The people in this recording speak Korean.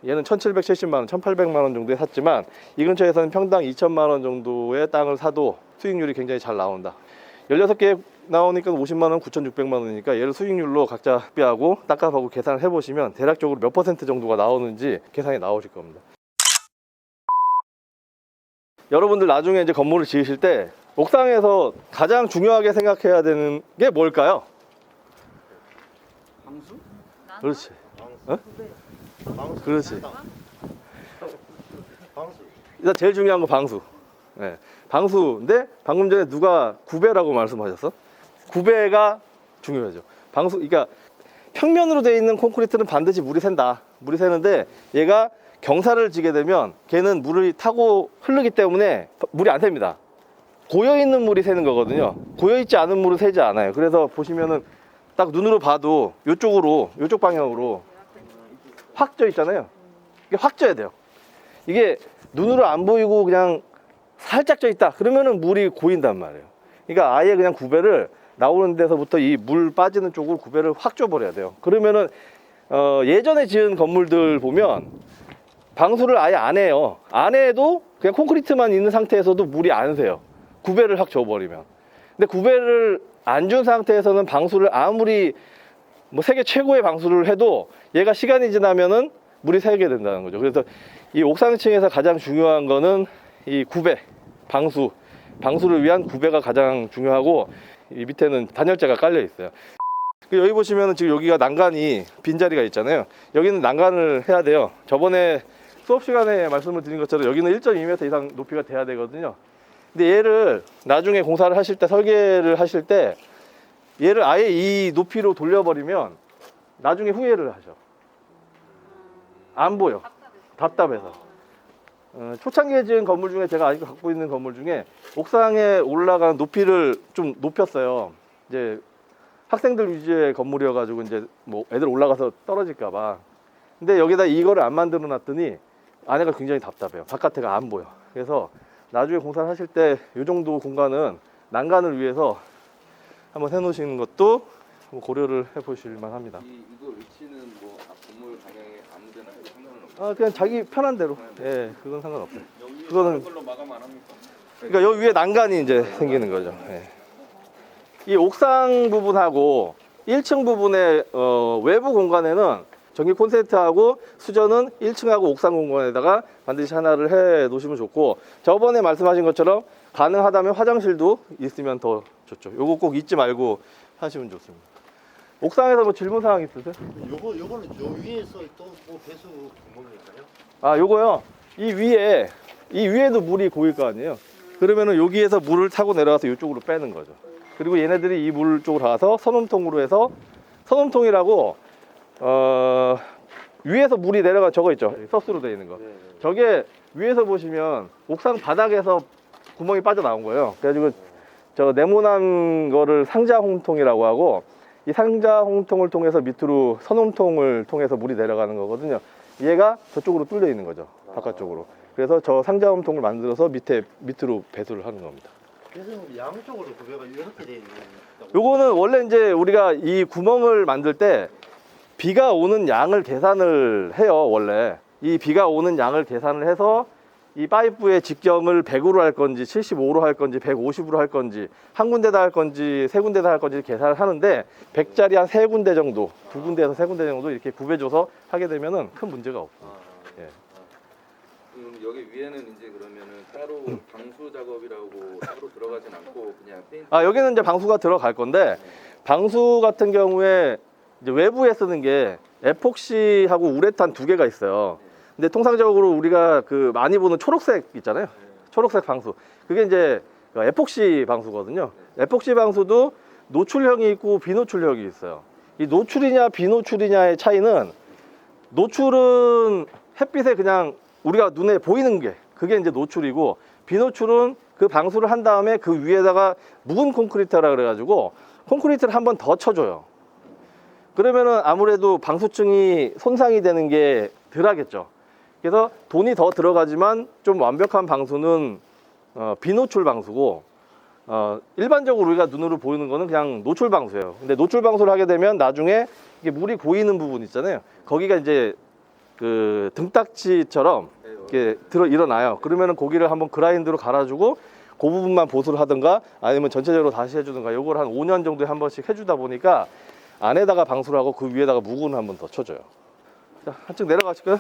얘는 1770만 원, 1800만 원 정도에 샀지만 이 근처에서는 평당 2000만 원 정도의 땅을 사도 수익률이 굉장히 잘 나온다. 16개 나오니까 50만 원, 9600만 원이니까 얘를 수익률로 각자 합비하고 땅값하고 계산을 해보시면 대략적으로 몇 퍼센트 정도가 나오는지 계산이 나오실 겁니다. 여러분들 나중에 이제 건물을 지으실 때 옥상에서 가장 중요하게 생각해야 되는 게 뭘까요? 방수? 그렇지. 어? 방수. 그렇지. 방수. 일단 제일 중요한 거 방수. 네. 방수인데 방금 전에 누가 구배라고 말씀하셨어? 구배가 중요하죠. 방수, 그러니까 평면으로 되어 있는 콘크리트는 반드시 물이 샌다. 물이 새는데 얘가 경사를 지게 되면 걔는 물이 타고 흐르기 때문에 물이 안 셉니다. 고여있는 물이 새는 거거든요. 고여있지 않은 물은 새지 않아요. 그래서 보시면은 딱 눈으로 봐도 이쪽으로, 이쪽 방향으로 확 져 있잖아요. 이게 확 져야 돼요. 이게 눈으로 안 보이고 그냥 살짝 져 있다. 그러면은 물이 고인단 말이에요. 그러니까 아예 그냥 구배를 나오는 데서부터 이 물 빠지는 쪽으로 구배를 확 줘버려야 돼요. 그러면은 예전에 지은 건물들 보면 방수를 아예 안 해요. 안 해도 그냥 콘크리트만 있는 상태에서도 물이 안 새요. 구배를 확 줘버리면. 근데 구배를 안 준 상태에서는 방수를 아무리 뭐 세계 최고의 방수를 해도 얘가 시간이 지나면은 물이 새게 된다는 거죠. 그래서 이 옥상층에서 가장 중요한 거는 이 구배, 방수를 위한 구배가 가장 중요하고, 이 밑에는 단열재가 깔려 있어요. 여기 보시면은 지금 여기가 난간이 빈자리가 있잖아요. 여기는 난간을 해야 돼요. 저번에 수업 시간에 말씀을 드린 것처럼 여기는 1.2m 이상 높이가 돼야 되거든요. 근데 얘를 나중에 공사를 하실 때, 설계를 하실 때 얘를 아예 이 높이로 돌려버리면 나중에 후회를 하셔. 안 보여. 답답해서. 초창기에 지은 건물 중에 제가 아직도 갖고 있는 건물 중에 옥상에 올라간 높이를 좀 높였어요. 이제 학생들 위주의 건물이어가지고 이제 뭐 애들 올라가서 떨어질까봐. 근데 여기다 이거를 안 만들어 놨더니 안에가 굉장히 답답해요. 바깥에가 안 보여. 그래서 나중에 공사를 하실 때 이 정도 공간은 난간을 위해서 한번 해놓으시는 것도 뭐 고려를 해보실만 합니다. 이거 위치는 뭐 건물 방향에 아무데나 해도 상관은 없어요? 그냥 자기 편한 대로. 예, 그건 상관없어요. 그거는 걸로 마감 안 합니까? 그러니까 여기 위에 난간이 이제 생기는 거죠. 예. 이 옥상 부분하고 1층 부분의 외부 공간에는 전기 콘센트하고 수전은 1층하고 옥상 공간에다가 반드시 하나를 해 놓으시면 좋고, 저번에 말씀하신 것처럼 가능하다면 화장실도 있으면 더 좋죠. 요거 꼭 잊지 말고 하시면 좋습니다. 옥상에서 뭐 질문 사항 있으세요? 요거는 요 위에서 또 뭐 배수 구멍일까요? 아, 요거요. 이 위에도 물이 고일 거 아니에요. 그러면은 여기에서 물을 타고 내려가서 이쪽으로 빼는 거죠. 그리고 얘네들이 이 물 쪽으로 가서 선움통으로 해서, 선움통이라고 위에서 물이 내려간 저거 있죠. 서스로 되어 있는 거. 저게 위에서 보시면 옥상 바닥에서 구멍이 빠져나온 거예요. 그래가지고 저 네모난 거를 상자 홍통이라고 하고, 이 상자 홍통을 통해서 밑으로 선홍통을 통해서 물이 내려가는 거거든요. 얘가 저쪽으로 뚫려 있는 거죠. 바깥쪽으로. 그래서 저 상자 홍통을 만들어서 밑으로 배수를 하는 겁니다. 그래서 양쪽으로 구배가 이렇게 돼 있는. 요거는 원래 이제 우리가 이 구멍을 만들 때 비가 오는 양을 계산을 해요. 원래 이 비가 오는 양을 계산을 해서 이 파이프의 직경을 100으로 할 건지 75로 할 건지 150으로 할 건지 한 군데다 할 건지 세 군데다 할 건지 계산을 하는데, 100짜리 한 3군데 정도, 2군데에서 3군데 정도 이렇게 구배줘서 하게 되면은 큰 문제가 없어요. 예. 그럼 여기 위에는 이제 그러면은 따로 방수 작업이라고 따로 들어가진 않고 그냥 페인트. 여기는 이제 방수가 들어갈 건데, 방수 같은 경우에 이제 외부에 쓰는 게 에폭시하고 우레탄 2개가 있어요. 근데 통상적으로 우리가 그 많이 보는 초록색 있잖아요. 초록색 방수. 그게 이제 에폭시 방수거든요. 에폭시 방수도 노출형이 있고 비노출형이 있어요. 이 노출이냐 비노출이냐의 차이는, 노출은 햇빛에 그냥 우리가 눈에 보이는 게 그게 이제 노출이고, 비노출은 그 방수를 한 다음에 그 위에다가 묵은 콘크리트라 그래가지고 콘크리트를 한 번 더 쳐줘요. 그러면은 아무래도 방수층이 손상이 되는 게 덜 하겠죠. 그래서 돈이 더 들어가지만 좀 완벽한 방수는 비노출 방수고, 일반적으로 우리가 눈으로 보이는 거는 그냥 노출 방수예요. 근데 노출 방수를 하게 되면 나중에 이게 물이 고이는 부분 있잖아요. 거기가 이제 그 등딱지처럼 이렇게 일어나요. 그러면은 고기를 한번 그라인드로 갈아주고 그 부분만 보수를 하든가 아니면 전체적으로 다시 해주든가 요걸 한 5년 정도에 한 번씩 해주다 보니까 안에다가 방수를 하고 그 위에다가 묵은을 한 번 더 쳐줘요. 자, 한층 내려가실까요?